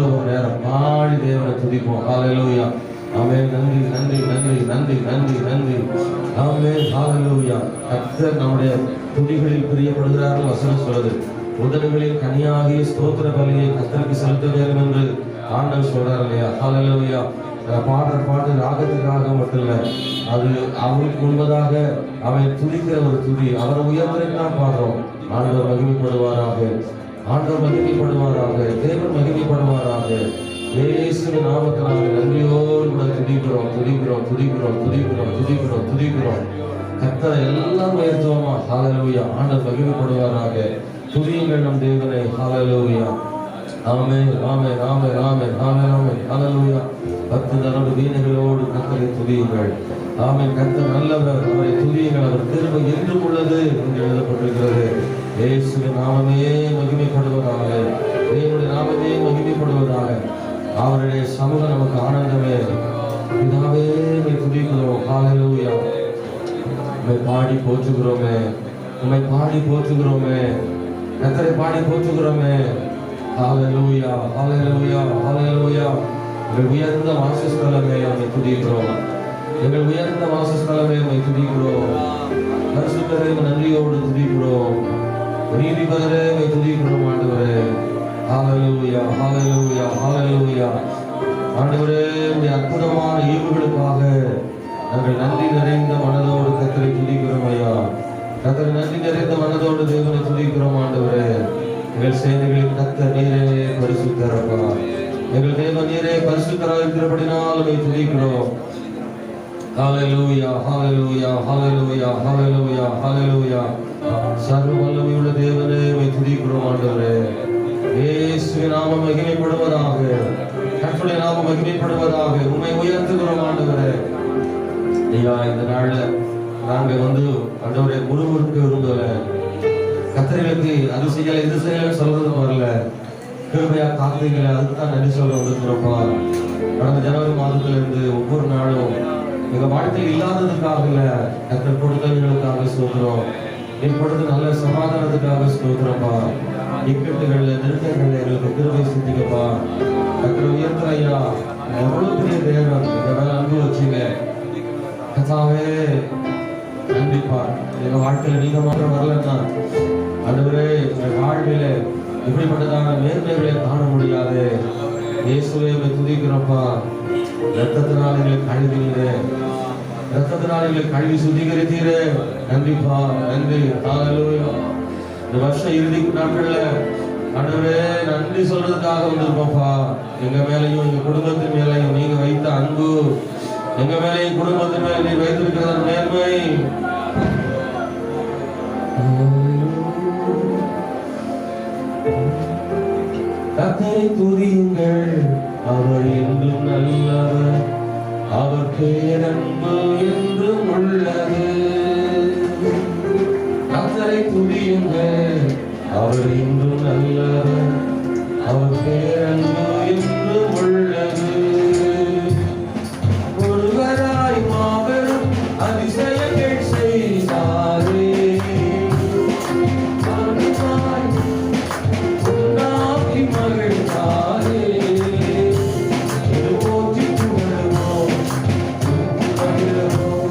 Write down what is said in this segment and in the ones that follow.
ஒரு நேரம் பாடி தேவனை துதிப்போம். ஹல்லேலூயா. ஆமென். நன்றி நன்றி நன்றி நன்றி நன்றி நன்றி. ஆமென். ஹல்லேலூயா. கர்த்தர் நம்முடைய துதிகளில் பிரியப்படுகிறார்கள் வசனம் சொல்லுது. உதடுகளில் கனியாகிய ஸ்தோத்திர பலியை கர்த்தருக்கு செலுத்த வேண்டும் என்று ஆண்டவர் சொல்றார் இல்லையா? ஹல்லேலூயா. பாடுற பாட்டு ராகத்துக்காக மட்டும் இல்லை, அது அவருக்கு முன்பதாக அவரை துதிக்கிற ஒரு துதி. அவரை உயர்ந்ததான் பாடுறோம். ஆண்டவர் மகிமைப்படுவாராக, ஆண்டவர் மகிமைப்படுவாராக, தேவன் மகிமைப்படுவாராக. இயேசுவின் நாமத்தினால நன்றியோடு கூட துதிக்கிறோம் துதிக்கிறோம் துதிக்கிறோம் துதிக்கிறோம் துதிக்கிறோம் துதிக்கிறோம். கர்த்தரை எல்லாம் உயர்த்துவோமா? ஹல்லேலூயா. ஆண்டவர் மகிமைப்படுவாராக. துதியுங்கள் நம் தேவனை. ஹல்லேலூயா. ஆமென் ஆமென் ஆமென் ஆமென் ஆமென் ஆமென். ஹல்லேலூயா. 10 தடவை வீணைகளோடு கர்த்தரை துதியுங்கள். ஆமென். கர்த்தர் நல்லவர், அவரை துதியுங்கள், அவர் கிருபை என்றும் உள்ளது என்று எழுதப்பட்டிருக்கிறது. இயேசுவின் நாமமே மகிமைப்படுவதாக, தேவனுடைய நாமமே மகிமைப்படுவதாக. அவருடைய சமூகம் நமக்கு ஆனந்தமே. பிதாவே உம்மை துதிக்கிறோம். ஹல்லேலூயா. உம்மை பாடி போற்றுகிறோமே, உம்மை பாடி போற்றுகிறோமே, கர்த்தரை பாடி போற்றுகிறோமே. ஹல்லேலூயா ஹல்லேலூயா ஹல்லேலூயா. எங்கள் உயர்ந்த வாசஸ்தலமே உம்மை துதிக்கிறோம். எங்கள் உயர்ந்த வாசஸ்தலமே உம்மை துதிக்கிறோம். பரிசுத்தரே நன்றியோடு துதிக்கிறோம். நீதிபதியே உம்மை துதிக்கிறோம் ஆண்டவரே. ஹல்லேலூயா ஹல்லேலூயா ஹல்லேலூயா. ஆண்டவரே, உம்முடைய அற்புதமான ஈவுகளுக்காக நாங்கள் நன்றி நிறைந்த மனதோடு கர்த்தரை துதிக்கிறோம் ஐயா. கர்த்தரை நன்றி நிறைந்த மனதோடு தேவனை துதிக்கிறோம் ஆண்டவரே. எங்கள் சேனைகளின் கர்த்தர் நீரே பரிசுத்தரப்பா. எங்கள் தேவன் நீரே பரிசுத்தராக இருக்கிறபடினால் உம்மை துதிக்கிறோம். ஹல்லேலூயா ஹல்லேலூயா ஹல்லேலூயா ஹல்லேலூயா ஹல்லேலூயா. சர்வ வல்லமையுள்ள தேவனே உம்மை துதிக்கிறோம் ஆண்டவரே. இயேசுவின் நாமம் மகிமைப்படுவதாக, கர்த்தருடைய நாமம் மகிமைப்படுவதாக. உம்மை உயர்த்துகிறோம் ஆண்டவரே. ஐயா, இந்த நாள்ல நாங்க ஆண்டவரே முழுமுறுக்க விரும்பல, கர்த்தர்களுக்கு அது செய்யல இது செய்யல சொல்றது வரல. கிருபையா காத்தீங்களே, அதுதான் நன்றி சொல்ல வந்திருக்கிறோம்ப்பா. கடந்த ஜனவரி மாதத்துல இருந்து ஒவ்வொரு நாளும் எங்க வாழ்க்கையில் இல்லாததுக்காக இல்ல, கர்த்தர் கொடுத்தவர்களுக்காக ஸ்தோத்திரம். இப்பொழுது நல்ல சமாதானத்துக்காக ஸ்தோத்திரப்பா. இக்கட்டுகள்ல நெருக்கங்கள்ல எங்களுக்கு கிருபை செஞ்சீங்கப்பா. கர்த்தர் உயர்த்துற ஐயா, எவ்வளவு பெரிய தேவன் எங்க மேல அன்பு வச்சீங்க கர்த்தாவே. நன்றிப்பா. எங்க வாழ்க்கையில நீங்க மாத்திரம் வரலன்னா ஆண்டவரே, எங்க வாழ்வில இப்படிப்பட்டதான மேன்மைகளை காண முடியாது. இயேசுவே உம்மை துதிக்கிறோம்ப்பா. ரத்தத்தினால் எங்களை கழுவினீரே, ரத்தத்தினால் எங்களை கழுவி சுத்திகரித்தீரே. நன்றிப்பா நன்றி. ஹல்லேலூயா. இந்த வருஷ இறுதி நாட்கள்ல ஆண்டவரே நன்றி சொல்றதுக்காக வந்திருப்போம்ப்பா. எங்க மேலையும் எங்க குடும்பத்தின் மேலையும் நீங்க வைத்த அன்பு, எங்க மேலையும் குடும்பத்தின் மேல நீ வைத்திருக்கிற மேன்மை. கர்த்தரை துதியுங்கள், அவர் என்றும் நல்லவர், அவர் பேரன்பு என்றும் உள்ளது. கர்த்தரை துதியுங்கள், அவர் என்றும் நல்லவர், அவர் பேரன்பு என்றும் உள்ளது. ஒருவராய் மாபெரும் அதிசயங்கள் செய்தாரே, மகிழ்ந்தாரே. இது போற்றி புகழுவோம், மகிழ்வோம்.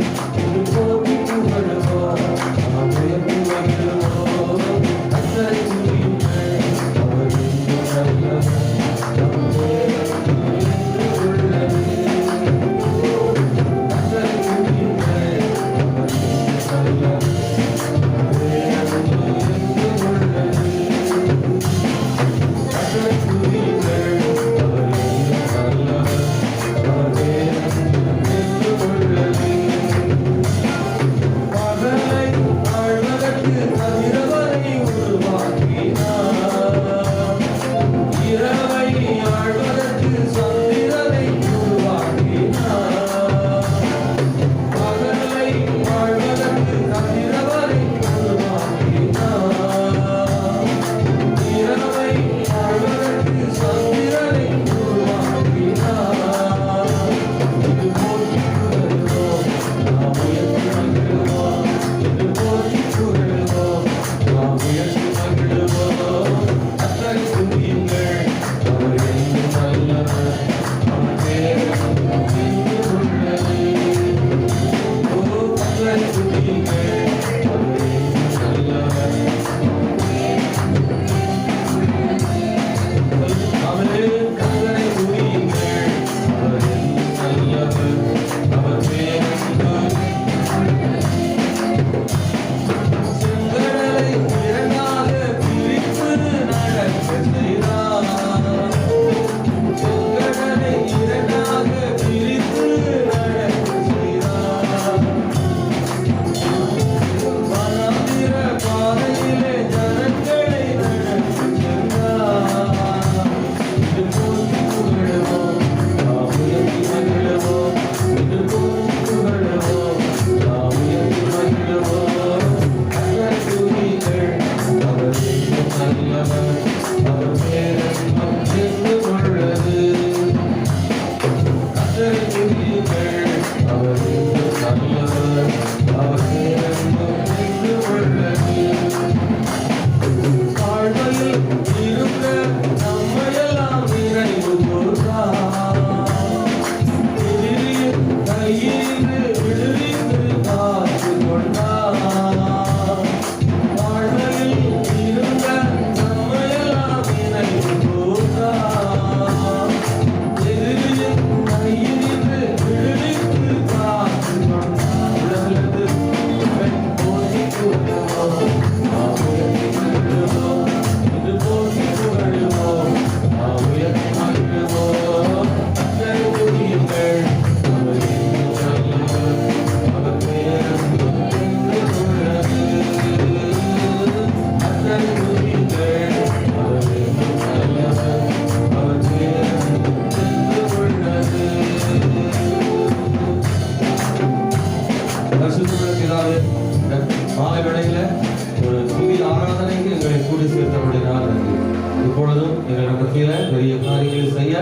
உம்முடைய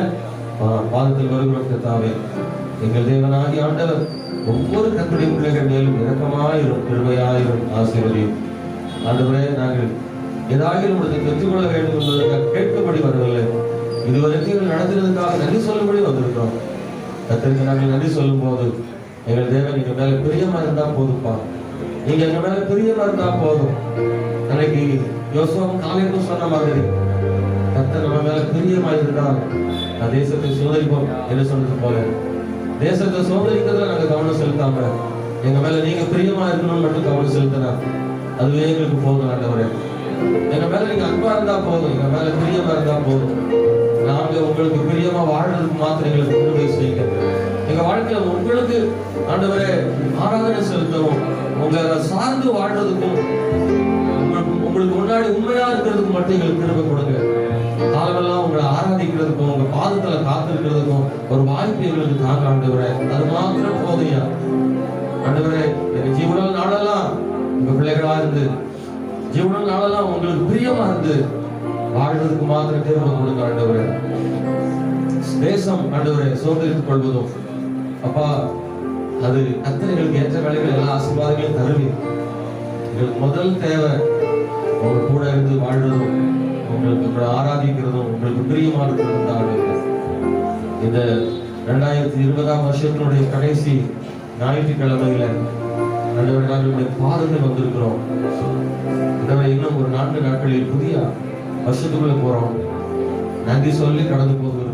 பாதத்தில் வருகிறோம் கர்த்தாவே. எங்கள் தேவனாகிய ஆண்டவர் ஒவ்வொரு கர்த்தருடைய பிள்ளைகள் மேலும் இரக்கமாயிரும், கிருபையாயிரும், ஆசீர்வதியும். ஆண்டவரே, நாங்கள் ஏதாவது உங்களுக்கு பெற்றுக்கொள்ள வேண்டும் என்பதற்காக கேட்கப்படி வரவில்லை. இதுவரைக்கும் நடத்துறதுக்காக நன்றி சொல்லும்படி வந்திருக்கிறோம். கர்த்தருக்கு நாங்கள் நன்றி சொல்லும் போது எங்கள் தேவன் எங்க மேல பிரியமா இருந்தா போதுப்பா, நீங்க எங்க மேல பிரியமா இருந்தா போதும். அன்னைக்கு யோசுவா காலையில் சொன்ன மாதிரி கர்த்தர் நம்ம மேல பிரியமா இருந்தால் நான் தேசத்தை சோதரிப்போம் என்று சொன்னது போல தேசத்தை சோதரிக்கிறதுல நாங்க கவனம் செலுத்தாம எங்க மேல நீங்க பிரியமா இருக்கணும்னு மட்டும் கவனம் செலுத்தினா அதுவே எங்களுக்கு போதும். ஆண்டவரே, எங்க மேல நீங்க அன்பா இருந்தா போதும், எங்க மேல பிரியமா இருந்தா போதும். நாங்க உங்களுக்கு பிரியமா வாழ்றதுக்கு மாத்திரம் எங்களுக்கு உதவி செய்யுங்க. எங்க வாழ்க்கையில உங்களுக்கு ஆண்டவரே ஆராதனை செலுத்தவும், உங்களை சார்ந்து வாழ்றதுக்கும், உங்களுக்கு முன்னாடி உண்மையா இருக்கிறதுக்கு மட்டும் எங்களுக்கு திரும்ப கொடுங்க. காலமெல்லாம் உங்களை ஆராதிக்கிறதுக்கும் உங்க பாதத்துல காத்திருக்கிறதுக்கும் ஒரு வாய்ப்பு எங்களுக்கு தாங்க ஆண்டவரே. அது மாத்திரம் போதையா ஆண்டவரே. எங்க ஜீவனால் நாளெல்லாம் உங்க பிள்ளைகளா இருந்து, ஜீவனால் நாளெல்லாம் உங்களுக்கு பிரியமா இருந்து வாழ்றதுக்கு மாத்திரம் திரும்ப கொடுங்க ஆண்டவரே. தேசம் ஆண்டவரே சோதரித்துக் கொள்வதும் அப்பா, அது கர்த்தர்களுக்கு ஏற்ற வேலைகள் எல்லா ஆசீர்வாதங்களையும் தருவீங்க. எங்களுக்கு முதல் தேவை உங்க கூட இருந்து வாழ்றதும், உங்களுக்கு உங்களை ஆராதிக்கிறதும், உங்களுக்கு பிரியமா இருக்கிறதும் தான். இந்த 2020 வருஷத்தினுடைய கடைசி ஞாயிற்றுக்கிழமையில ஆண்டவரே நாங்களுடைய பாதத்தில் வந்திருக்கிறோம். இன்னும் ஒரு 4 நாட்களில் புதிய வருஷத்துக்குள்ள போறோம். நன்றி சொல்லி கடந்து போகிறோம்.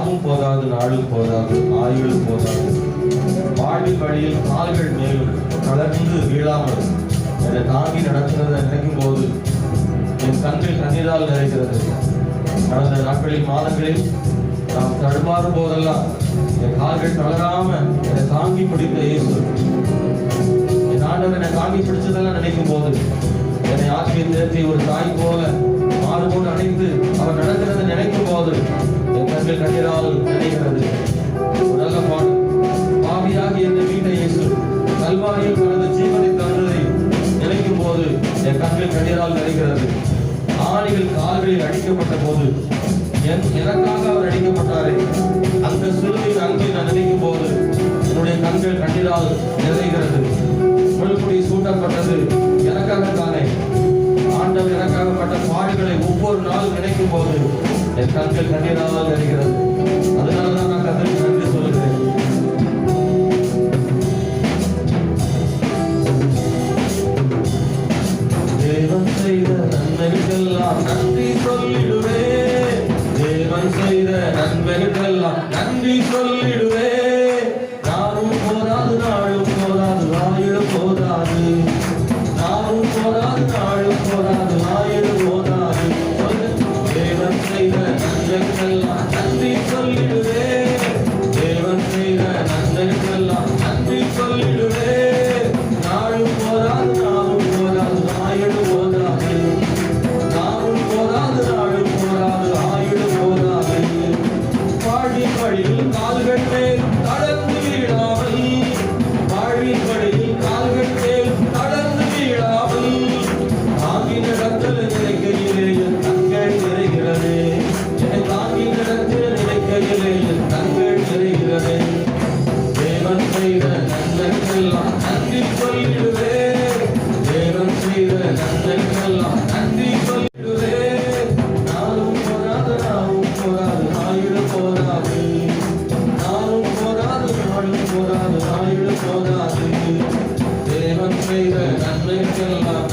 நாவும் போதாது, நாளும் போதாது, ஆயுளும் போதாது. வாழ்வின் வழியில் கால்கள் மேலும் தளர்ந்து வீழாமல் என்னை தாங்கி நடக்கிறத நினைக்கும் போது என் கண்ணில் கண்ணீரால் நிறைகிறது. கடந்த நாட்களில், மாதங்களில் நாம் தடுமாறும் போதெல்லாம் என் கால்கள் தளராம என்னை தாங்கி பிடித்த இயேசு, என் ஆண்டவர் என்னை தாங்கி பிடிச்சதெல்லாம் நினைக்கும் போது என்னை ஆற்றிய தேர்த்தி ஒரு தாய் போல மாறுபோடு அணைத்து அவர் நடக்கிறத நினைக்கும் போது என் கண்ணில் கண்ணீரால் நினைக்கிறது. ஒரு நல்ல பாடல். பாவியாகி என்னை மீட்ட இயேசு கல்வாரியில் தனது ஜீவனை தந்ததை நினைக்கும் போது என் கண்ணில் கண்ணீரால் நிறைகிறது. ஆணிகள் கால்களில் அடிக்கப்பட்ட போது எனக்காக அவர் அடிக்கப்பட்டாரே, அந்த சிறுமியின் அன்பை நான் நினைக்கும் போது என்னுடைய கண்கள் கண்ணீரால் நிறைகிறது. முழுக்குடி சூட்டப்பட்டது எனக்காகத்தானே. ஆண்டவர் எனக்காகப்பட்ட பாடுகளை ஒவ்வொரு நாளும் நினைக்கும் போது என் கண்கள் கண்ணீரால் நிறைகிறது. அதனாலதான் நான் கர்த்தருக்கு நன்றி சொல்லுகிறேன். தேவன் செய்த நன்மைகளுக்கெல்லாம் நன்றி சொல்லிடுவே. தேவன் செய்த நன்மைகளுக்கெல்லாம் நன்றி சொல்லிடுவே. நானும் போதாது, நாளும் போதாது, ஆயுளும் போதாது. நானும் போதாது, நாளும் போதாது, ஆயுளும் போதாது. தேவன் செய்த நன்மைகளுக்கெல்லாம் நன்றி சொல்லிடுவே. தேவன் செய்த நன்மைகளுக்கெல்லாம் நன்றி சொல்லிடுவே. நாளும் போதாது, நாளும் போதாது, ஆயுளும் போதாது. நாளும் போதாது, நாளும் போதாது, ஆயுளும் போதாது. வாழ்வின் வழியில் கால்கள் மேல் தளர்ந்து வீழாமல், வாழ்வின் வழியில் கால்கள் மேல் தளர்ந்து வீழாமல், தாங்கி நடத்தல் நினைக்கையிலே என் கண்கள் நிறைகிறது. என்னை தாங்கி நடத்தல் நினைக்கையிலே என் கண்கள் நிறைகிறது. தேவன் செய்த நன்மைக்கெல்லாம் நன்றி சொல்லிடுவே. தேவன் செய்த நன்மைக்கெல்லாம் நன்றி சொல்லிடுவே. நானும் போதாது, நானும் போதாது, ஆயுளும் போதாது. நானும் போதாது, நாளும் போதாது, ஆயுளும் போதாது. தேவன் செய்த நன்மைக்கெல்லாம்